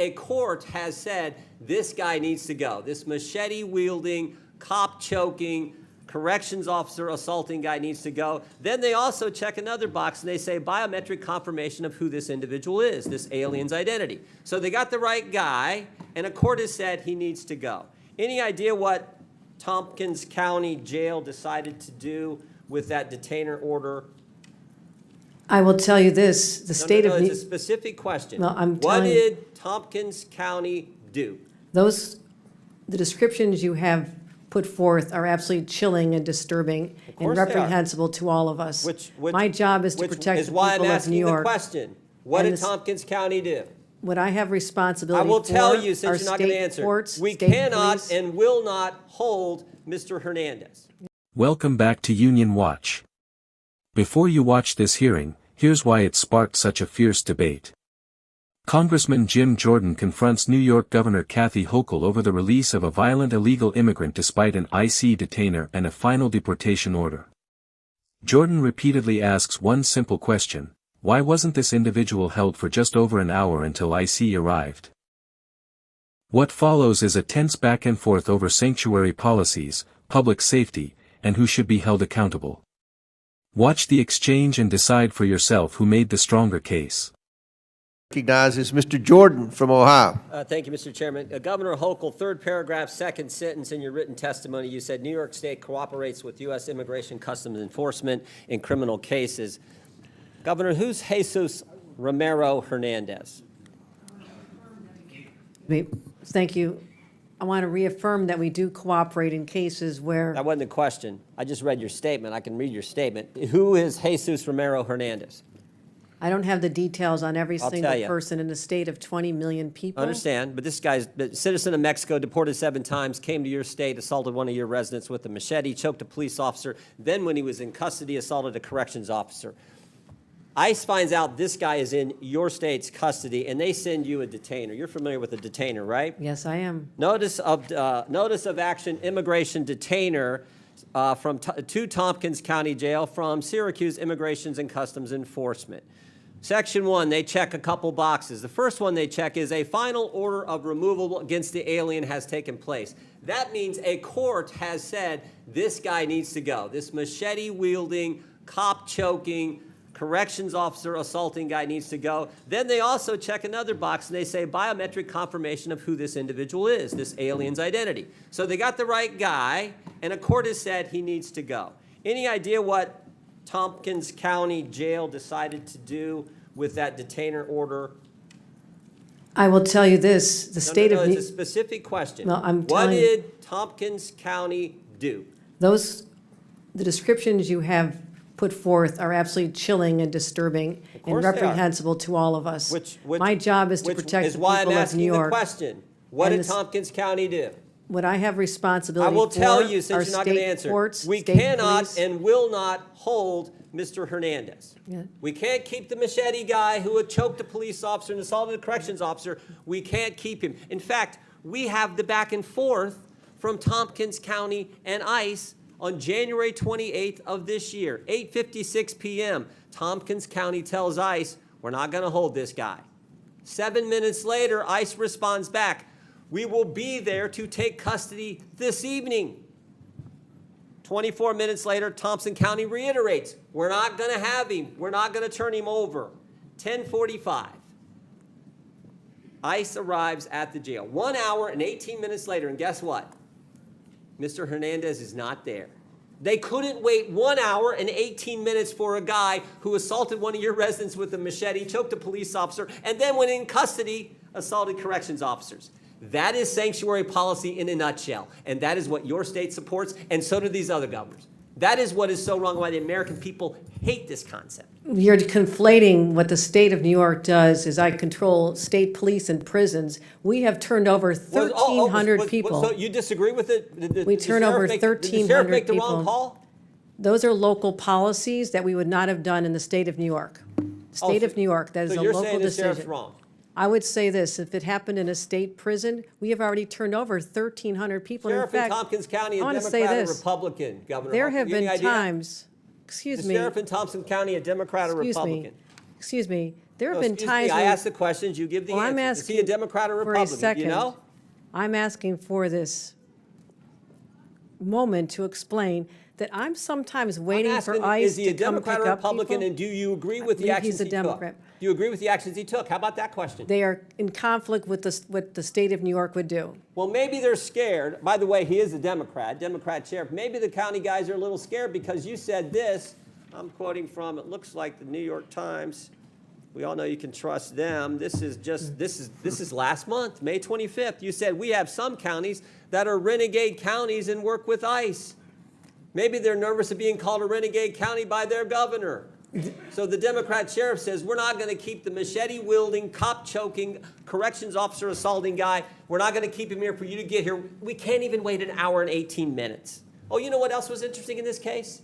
a court has said this guy needs to go. This machete-wielding, cop-choking, corrections officer assaulting guy needs to go. Then they also check another box and they say biometric confirmation of who this individual is, this alien's identity. So they got the right guy, and a court has said he needs to go. Any idea what Tompkins County Jail decided to do with that detainer order? I will tell you this, the state of... It's a specific question. Well, what did Tompkins County do? The descriptions you have put forth are absolutely chilling and disturbing and reprehensible to all of us. My job is to protect the people of New York. Which is why I'm asking the question. What did Tompkins County do? What I have responsibility for I will tell you, since you're not going to answer. Courts, we cannot and will not hold Mr. Hernandez. Welcome back to Union Watch. Before you watch this hearing, here's why it sparked such a fierce debate. Congressman Jim Jordan confronts New York Governor Kathy Hochul over the release of a violent illegal immigrant despite an IC detainer and a final deportation order. Jordan repeatedly asks one simple question: why wasn't this individual held for just over an hour until IC arrived? What follows is a tense back and forth over sanctuary policies, public safety, and who should be held accountable. Watch the exchange and decide for yourself who made the stronger case. Recognizes Mr. Jordan from Ohio. Thank you, Mr. Chairman. Governor Hochul, third paragraph, second sentence in your written testimony, you said New York State cooperates with U.S. Immigration Customs Enforcement in criminal cases. Governor, who's Jesus Romero Hernandez? Thank you. I want to reaffirm that we do cooperate in cases where... That wasn't the question. I just read your statement. I can read your statement. Who is Jesus Romero Hernandez? I don't have the details on every single person in a state of 20 million people. I understand, but this guy's a citizen of Mexico, deported 7 times, came to your state, assaulted one of your residents with a machete, choked a police officer, then when he was in custody, assaulted a corrections officer. ICE finds out this guy is in your state's custody, and they send you a detainer. You're familiar with a detainer, right? Yes, I am. Notice of action, immigration detainer to Tompkins County Jail from Syracuse Immigrations and Customs Enforcement. Section 1, they check a couple boxes. The first one they check is a final order of removal against the alien has taken place. That means a court has said this guy needs to go. This machete-wielding, cop-choking, corrections officer assaulting guy needs to go. Then they also check another box and they say biometric confirmation of who this individual is, this alien's identity. So they got the right guy, and a court has said he needs to go. Any idea what Tompkins County Jail decided to do with that detainer order? I will tell you this, the state of... It's a specific question. Well, what did Tompkins County do? The descriptions you have put forth are absolutely chilling and disturbing and reprehensible to all of us. My job is to protect the people of New York. Which is why I'm asking the question. What did Tompkins County do? What I have responsibility for I will tell you, since you're not going to answer. Courts, we cannot and will not hold Mr. Hernandez. Yeah. We can't keep the machete guy who had choked a police officer and assaulted a corrections officer. We can't keep him. In fact, we have the back and forth from Tompkins County and ICE on January 28th of this year, 8:56 p.m. Tompkins County tells ICE, we're not going to hold this guy. 7 minutes later, ICE responds back, we will be there to take custody this evening. 24 minutes later, Thompson County reiterates, we're not going to have him. We're not going to turn him over. 10:45. ICE arrives at the jail. 1 hour and 18 minutes later, and guess what? Mr. Hernandez is not there. They couldn't wait 1 hour and 18 minutes for a guy who assaulted one of your residents with a machete, choked a police officer, and then when in custody, assaulted corrections officers. That is sanctuary policy in a nutshell, and that is what your state supports, and so do these other governors. That is what is so wrong, why the American people hate this concept. You're conflating what the state of New York does is I control state police and prisons. We have turned over 1,300 people. So you disagree with it? We turn over 1,300 people. Did the sheriff make the wrong call? Those are local policies that we would not have done in the state of New York. State of New York, that is a local decision. So you're saying the sheriff's wrong? I would say this, if it happened in a state prison, we have already turned over 1,300 people. Sheriff in Tompkins County, a Democrat or Republican, Governor? There have been times, excuse me. The sheriff in Thompson County, a Democrat or Republican? Excuse me. There have No, been excuse times me, I when- ask the questions, you give the Well, I'm answers. Is he a asking Democrat or for a Republican? Do second. you know? I'm asking for this moment to explain that I'm sometimes waiting I'm for asking, ICE is he a to come Democrat pick or up Republican, people. and do you agree with the believe actions he's a he took? Democrat. Do you agree with the actions he took? How about that question? They are in conflict with what the state of New York would do. Well, maybe they're scared. By the way, he is a Democrat sheriff. Maybe the county guys are a little scared because you said this. I'm quoting from, it looks like the New York Times. We all know you can trust them. This is last month, May 25th. You said we have some counties that are renegade counties and work with ICE. Maybe they're nervous of being called a renegade county by their governor. So the Democrat sheriff says, we're not going to keep the machete-wielding, cop-choking, corrections officer assaulting guy. We're not going to keep him here for you to get here. We can't even wait an hour and 18 minutes. Oh, you know what else was interesting in this case?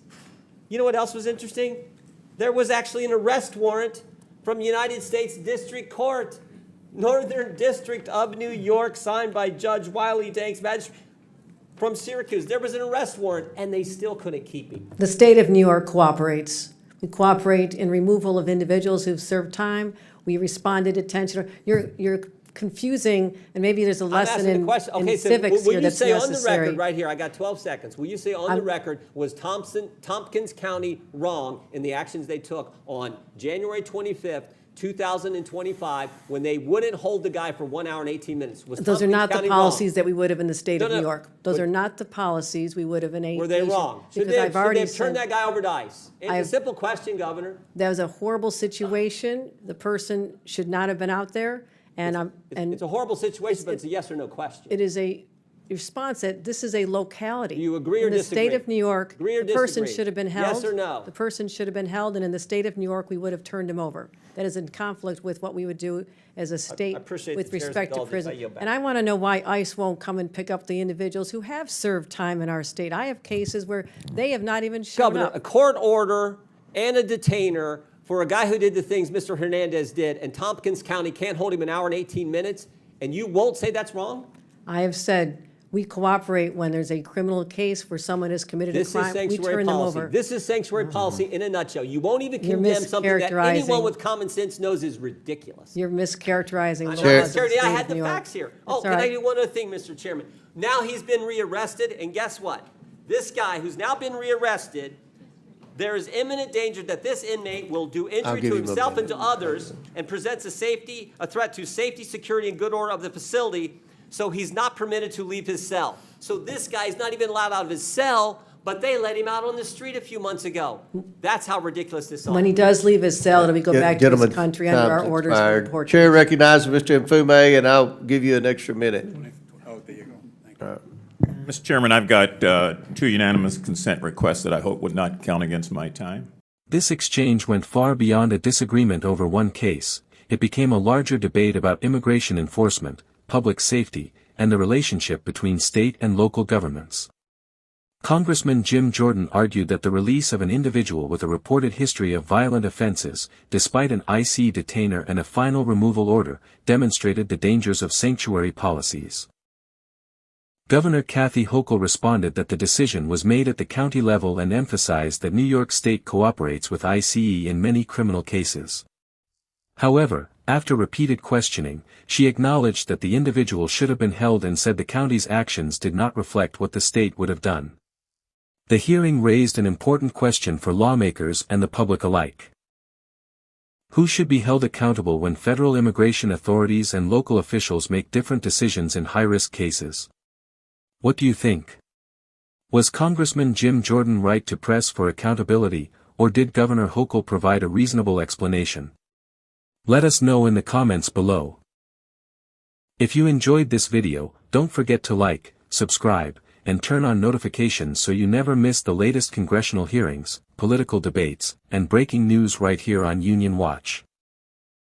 You know what else was interesting? There was actually an arrest warrant from United States District Court, Northern District of New York, signed by Judge Wiley Danks, magistrate from Syracuse. There was an arrest warrant, and they still couldn't keep him. The state of New York cooperates. We cooperate in removal of individuals who've served time. We responded to detention. You're confusing, and maybe there's a lesson in civics here that's necessary. On the necessary. record right here, I got 12 seconds. Will you say on the record, was Tompkins County wrong in the actions they took on January 25th, 2025, when they wouldn't hold the guy for 1 hour and 18 minutes? Was Those are Tompkins not the County policies wrong? that we would have in the state of No, New no. York. Those But- are not the policies we would have in a. Were they wrong? Should Because they, I've should already they have turned said that guy over to ICE? It's a I've- simple question, Governor. that was a horrible situation. The person should not have been out there, and It's a horrible situation, but it's a yes or no question. it is a response that this is a locality. Do you agree or in the disagree? state of New York, Agree or the person disagree? should have been held. Yes or no? The person should have been held, and in the state of New York, we would have turned him over. That is in conflict with what we would do as a state appreciate with the chair's respect to indulgence. I prison. yield back. And I want to know why ICE won't come and pick up the individuals who have served time in our state. I have cases where they have not even shown Governor, up. a court order and a detainer for a guy who did the things Mr. Hernandez did, and Tompkins County can't hold him an hour and 18 minutes, and you won't say that's wrong? I have said we cooperate when there's a criminal case where someone has committed a This is crime. We sanctuary turn them policy. over. This is sanctuary policy in a nutshell. You won't even You're condemn something that anyone mischaracterizing. with common sense knows is ridiculous. You're mischaracterizing the Chair- laws of the Security, state I of had the New York. facts here. Oh, That's can all I right. do one other thing, Mr. Chairman? Now he's been rearrested, and guess what? This guy who's now been rearrested, there is imminent danger that this inmate will do injury give to him a himself and minute. to others and presents a threat to safety, security, and good order of the facility, so he's not permitted to leave his cell. So this guy is not even allowed out of his cell, but they let him out on the street a few months ago. That's how ridiculous this is. When he does leave his cell, it'll be go back to his Gentlemen, country under our time's orders expired. from Portugal. Chair recognizes Mr. Mfume, and I'll give you an extra minute. Oh, there you go. Thank you. Mr. Chairman, I've got 2 unanimous consent requests that I hope would not count against my time. This exchange went far beyond a disagreement over one case. It became a larger debate about immigration enforcement, public safety, and the relationship between state and local governments. Congressman Jim Jordan argued that the release of an individual with a reported history of violent offenses, despite an IC detainer and a final removal order, demonstrated the dangers of sanctuary policies. Governor Kathy Hochul responded that the decision was made at the county level and emphasized that New York State cooperates with ICE in many criminal cases. However, after repeated questioning, she acknowledged that the individual should have been held and said the county's actions did not reflect what the state would have done. The hearing raised an important question for lawmakers and the public alike. Who should be held accountable when federal immigration authorities and local officials make different decisions in high-risk cases? What do you think? Was Congressman Jim Jordan right to press for accountability, or did Governor Hochul provide a reasonable explanation? Let us know in the comments below. If you enjoyed this video, don't forget to like, subscribe, and turn on notifications so you never miss the latest congressional hearings, political debates, and breaking news right here on Union Watch.